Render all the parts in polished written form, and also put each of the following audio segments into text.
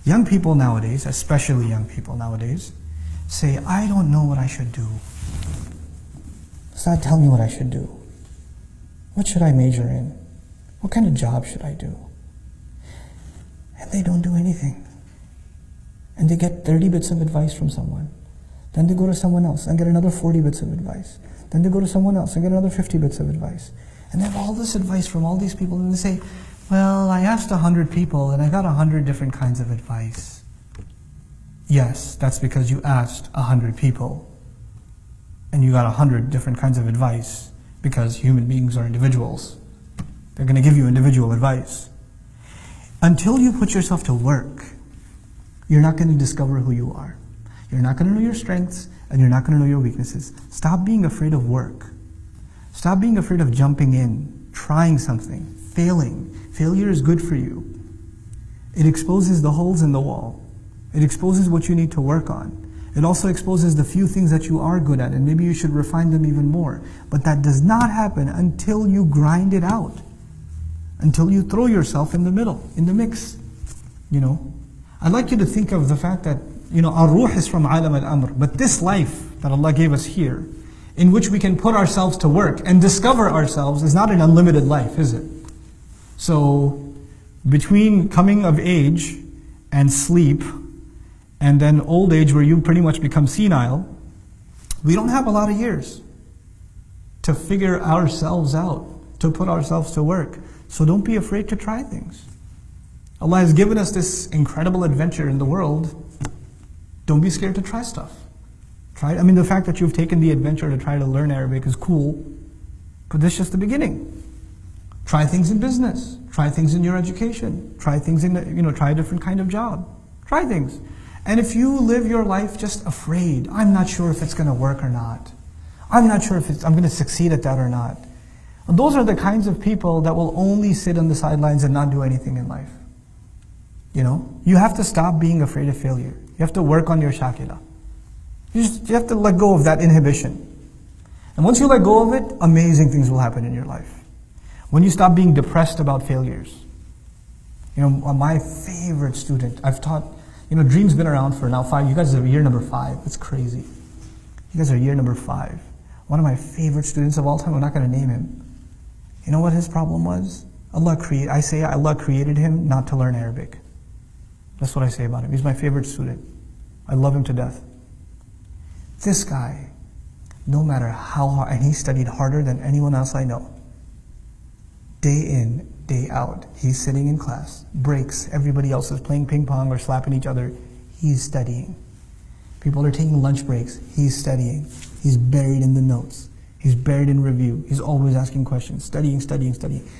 Young people nowadays, especially young people nowadays, say, I don't know what I should do. Ustad, tell me what I should do. What should I major in? What kind of job should I do? And they don't do anything. And they get 30 bits of advice from someone. Then they go to someone else and get another 40 bits of advice. Then they go to someone else and get another 50 bits of advice. And they have all this advice from all these people, and they say, well, I asked 100 people and I got 100 different kinds of advice. Yes, that's because you asked 100 people and you got 100 different kinds of advice, because human beings are individuals. They're going to give you individual advice. Until you put yourself to work, you're not going to discover who you are. You're not going to know your strengths, and you're not going to know your weaknesses. Stop being afraid of work. Stop being afraid of jumping in, trying something, failing. Failure is good for you. It exposes the holes in the wall. It exposes what you need to work on. It also exposes the few things that you are good at, and maybe you should refine them even more. But that does not happen until you grind it out. Until you throw yourself in the middle, in the mix. You know, I'd like you to think of the fact that, you know, our ruh is from alam al-amr, but this life that Allah gave us here, in which we can put ourselves to work and discover ourselves, is not an unlimited life, is it? So, between coming of age and sleep, and then old age where you pretty much become senile, we don't have a lot of years to figure ourselves out, to put ourselves to work. So don't be afraid to try things. Allah has given us this incredible adventure in the world. Don't be scared to try stuff. Try it. I mean, the fact that you've taken the adventure to try to learn Arabic is cool, but this is just the beginning. Try things in business. Try things in your education. Try things in, try a different kind of job. Try things. And if you live your life just afraid, I'm not sure if it's going to work or not. I'm not sure if I'm going to succeed at that or not. Those are the kinds of people that will only sit on the sidelines and not do anything in life. You know, you have to stop being afraid of failure. You have to work on your shakila. You have to let go of that inhibition. And once you let go of it, amazing things will happen in your life. When you stop being depressed about failures. You know, my favorite student, I've taught, Dream's been around for now 5, you guys are year number 5, it's crazy. You guys are year number 5. One of my favorite students of all time, I'm not going to name him. You know what his problem was? Allah created him not to learn Arabic. That's what I say about him. He's my favorite student. I love him to death. This guy, no matter how hard, and he studied harder than anyone else I know. Day in, day out, he's sitting in class, breaks, everybody else is playing ping pong or slapping each other. He's studying. People are taking lunch breaks. He's studying. He's buried in the notes. He's buried in review. He's always asking questions, studying.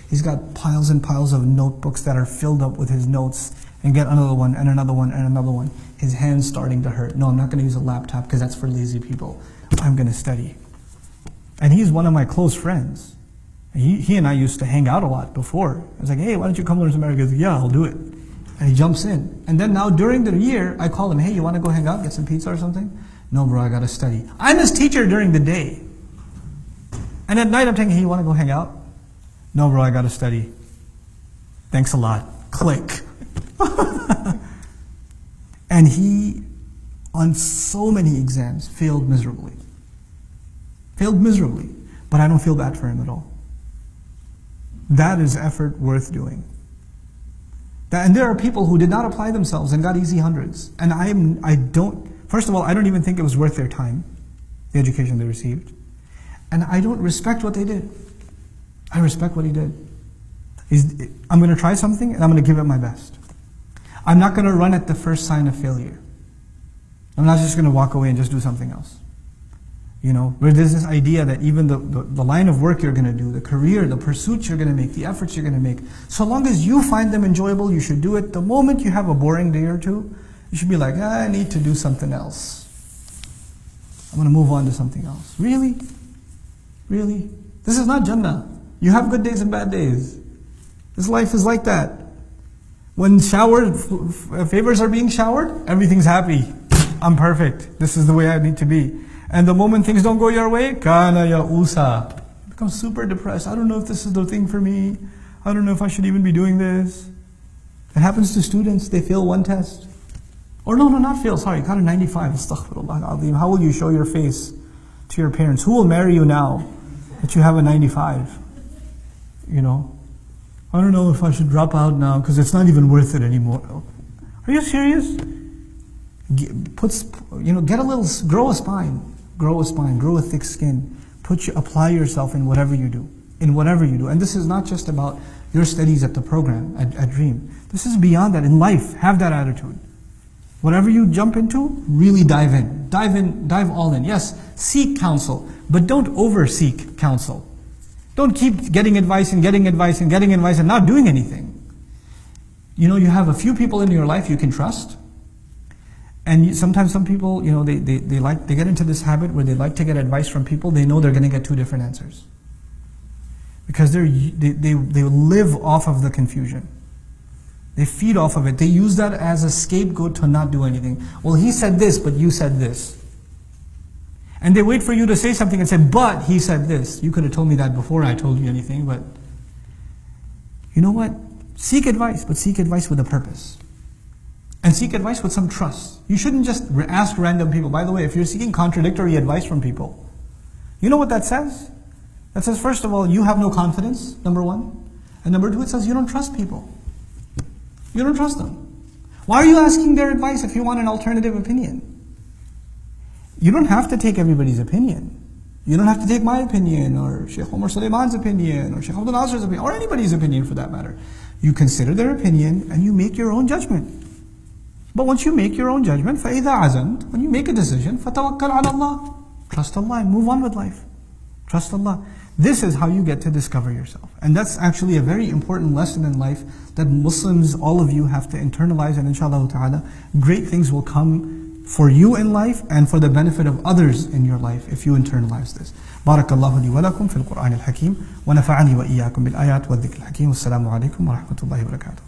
He's got piles and piles of notebooks that are filled up with his notes, and get another one, and another one, and another one. His hand's starting to hurt. No, I'm not going to use a laptop because that's for lazy people. I'm going to study. And he's one of my close friends. He and I used to hang out a lot before. I was like, hey, why don't you come learn some Arabic? He goes, yeah, I'll do it. And he jumps in. And then now during the year, I call him, hey, you want to go hang out, get some pizza or something? No, bro, I got to study. I'm his teacher during the day. And at night I'm thinking, hey, you want to go hang out? No, bro, I got to study. Thanks a lot. Click. And he, on so many exams, failed miserably. But I don't feel bad for him at all. That is effort worth doing. And there are people who did not apply themselves and got easy hundreds. And first of all, I don't even think it was worth their time, the education they received. And I don't respect what they did. I respect what he did. I'm going to try something and I'm going to give it my best. I'm not going to run at the first sign of failure. I'm not just going to walk away and just do something else. Where there's this idea that even the line of work you're going to do, the career, the pursuits you're going to make, the efforts you're going to make, so long as you find them enjoyable, you should do it. The moment you have a boring day or two, you should be like, I need to do something else. I'm going to move on to something else. Really? Really? This is not Jannah. You have good days and bad days. This life is like that. When favors are being showered, everything's happy. I'm perfect. This is the way I need to be. And the moment things don't go your way, kana ya'usa. Become super depressed. I don't know if this is the thing for me. I don't know if I should even be doing this. It happens to students, they fail one test. Or no, not fail, sorry, got a 95, astaghfirullah al-azim. How will you show your face to your parents? Who will marry you now that you have a 95? You know, I don't know if I should drop out now because it's not even worth it anymore. Are you serious? Get a little, grow a spine, grow a thick skin. Apply yourself in whatever you do, And this is not just about your studies at the program, at Dream. This is beyond that. In life, have that attitude. Whatever you jump into, really dive in. Dive all in. Yes, seek counsel, but don't over-seek counsel. Don't keep getting advice and not doing anything. You have a few people in your life you can trust. And sometimes some people, they get into this habit where they like to get advice from people. They know they're going to get two different answers. Because they live off of the confusion. They feed off of it. They use that as a scapegoat to not do anything. Well, he said this, but you said this. And they wait for you to say something and say, but he said this. You could have told me that before I told you anything, but you know what? Seek advice, but seek advice with a purpose. And seek advice with some trust. You shouldn't just ask random people. By the way, if you're seeking contradictory advice from people, you know what that says? That says, first of all, you have no confidence, number one. And number two, it says you don't trust people. You don't trust them. Why are you asking their advice if you want an alternative opinion? You don't have to take everybody's opinion. You don't have to take my opinion, or Sheikh Omar Sulaiman's opinion, or Sheikh Abdul Nasir's opinion, or anybody's opinion for that matter. You consider their opinion and you make your own judgment. But once you make your own judgment, فَإِذَا عَزَمْتَ, when you make a decision, فَتَوَكَّلْ عَلَى اللَّهِ, trust Allah and move on with life. Trust Allah. This is how you get to discover yourself. And that's actually a very important lesson in life that Muslims, all of you, have to internalize, and inshallah ta'ala, great things will come for you in life and for the benefit of others in your life if you internalize this. بارك الله لي ولكم في القرآن الحكيم ونفعني وإياكم بالآيات والذكر الحكيم والسلام عليكم ورحمة الله وبركاته.